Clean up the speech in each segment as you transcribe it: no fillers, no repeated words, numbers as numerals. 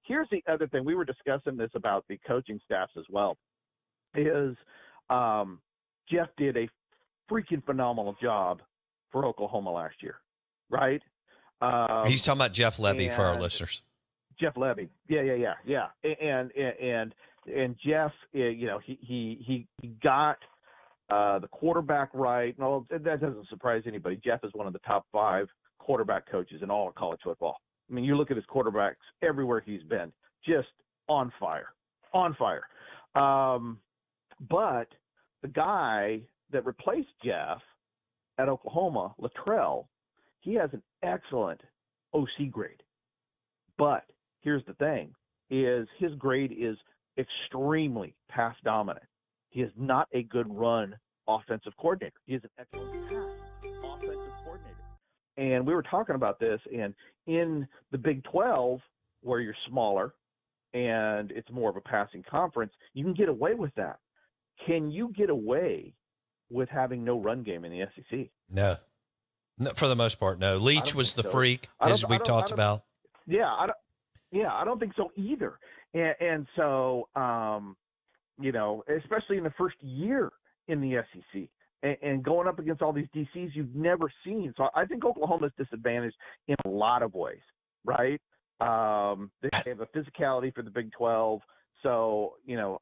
Here's the other thing. We were discussing this about the coaching staffs as well, is Jeff did a freaking phenomenal job for Oklahoma last year, right? He's talking about Jeff Lebby for our listeners. Jeff Lebby. Yeah. And Jeff, he got the quarterback right. No, that doesn't surprise anybody. Jeff is one of the top 5 quarterback coaches in all of college football. I mean, you look at his quarterbacks everywhere he's been, just on fire. But the guy that replaced Jeff at Oklahoma, Luttrell, he has an excellent OC grade. But here's the thing, is his grade is extremely pass dominant. He is not a good run offensive coordinator. He is an excellent pass offensive coordinator. And we were talking about this, and in the Big 12, where you're smaller and it's more of a passing conference, you can get away with that. Can you get away with having no run game in the SEC? No, for the most part, no. Leach was the freak, as we talked about. Yeah, I don't think so either. And so, especially in the first year in the SEC and going up against all these DCs you've never seen. So I think Oklahoma's disadvantaged in a lot of ways, right? They have a physicality for the Big 12. So,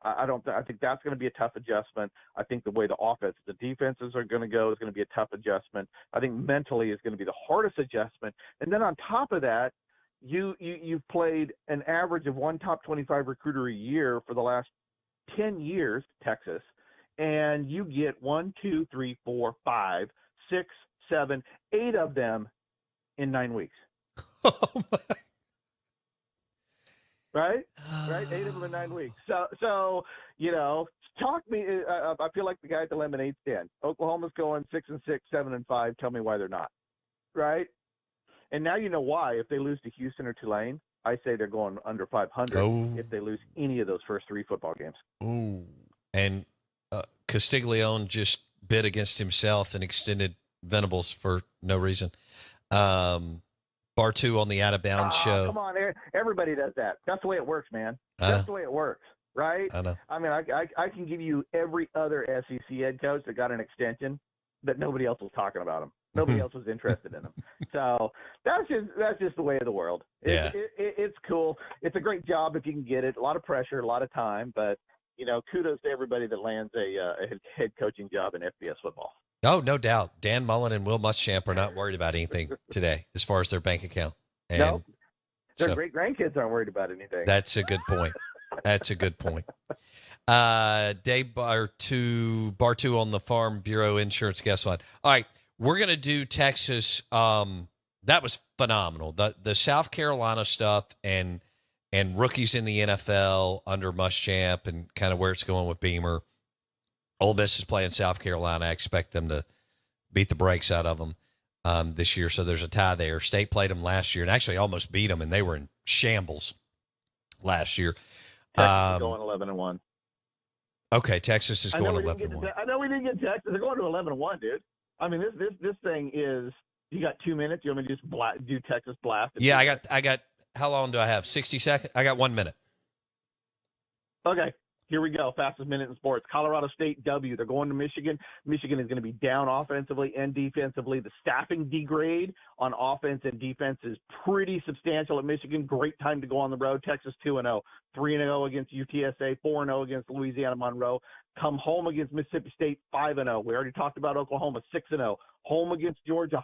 I think that's going to be a tough adjustment. I think the way the offense, the defenses are going to go is going to be a tough adjustment. I think mentally is going to be the hardest adjustment. And then on top of that, you've played an average of one top 25 recruiter a year for the last 10 years, Texas, and you get 1, 2, 3, 4, 5, 6, 7, 8 of them in 9 weeks. Oh my. Right? 8 of them in 9 weeks. So talk me. I feel like the guy at the lemonade stand. Oklahoma's going 6-6, 7-5. Tell me why they're not. Right? And now you know why. If they lose to Houston or Tulane, I say they're going under 500 if they lose any of those first 3 football games. Ooh. And Castiglione just bid against himself and extended Venables for no reason. Bartoo on the Out of Bounds show. Come on, everybody does that. That's the way it works, man. That's the way it works, right? I know. I mean, I can give you every other SEC head coach that got an extension that nobody else was talking about him. Nobody else was interested in them. So that's just the way of the world. It's cool. It's a great job if you can get it. A lot of pressure, a lot of time, but kudos to everybody that lands a head coaching job in FBS football. Oh, no doubt. Dan Mullen and Will Muschamp are not worried about anything today as far as their bank account. And no, their great grandkids aren't worried about anything. That's a good point. Dave Bartoo on the Farm Bureau Insurance guest line. All right, we're going to do Texas. That was phenomenal. The South Carolina stuff and rookies in the NFL under Muschamp and kind of where it's going with Beamer. Ole Miss is playing South Carolina. I expect them to beat the brakes out of them this year. So there's a tie there. State played them last year and actually almost beat them, and they were in shambles last year. Texas is going 11-1. Okay, Texas is going 11-1. I know we didn't get Texas. They're going to 11-1, dude. I mean, this thing is. You got 2 minutes. You want me to just do Texas blast? Yeah, I got. How long do I have? 60 seconds. I got 1 minute. Okay. Here we go. Fastest minute in sports. Colorado State W. They're going to Michigan. Michigan is going to be down offensively and defensively. The staffing degrade on offense and defense is pretty substantial at Michigan. Great time to go on the road. Texas 2-0. 3-0 against UTSA. 4-0 against Louisiana Monroe. Come home against Mississippi State 5-0. We already talked about Oklahoma 6-0. Home against Georgia.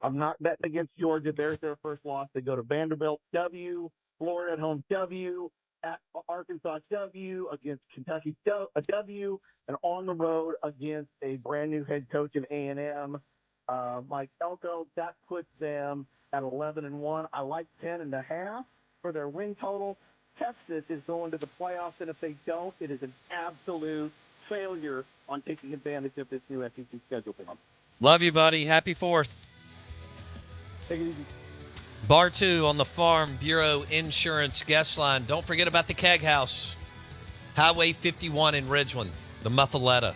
I'm not betting against Georgia. There's their first loss. They go to Vanderbilt W. Florida at home W. At Arkansas W, against Kentucky a W, and on the road against a brand new head coach in A&M, Mike Elko. That puts them at 11-1. I like 10.5 for their win total. Texas is going to the playoffs, and if they don't, it is an absolute failure on taking advantage of this new SEC schedule for them. Love you, buddy. Happy 4th. Take it easy. Bartoo on the Farm Bureau Insurance guest line. Don't forget about the Keg House. Highway 51 in Ridgeland. The Muffaletta.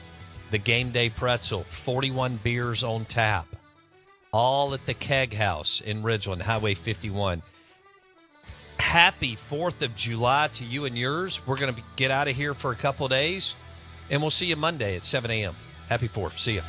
The Game Day Pretzel. 41 beers on tap. All at the Keg House in Ridgeland. Highway 51. happy 4th of July to you and yours. We're going to get out of here for a couple of days, and we'll see you Monday at 7 a.m. Happy 4th. See ya.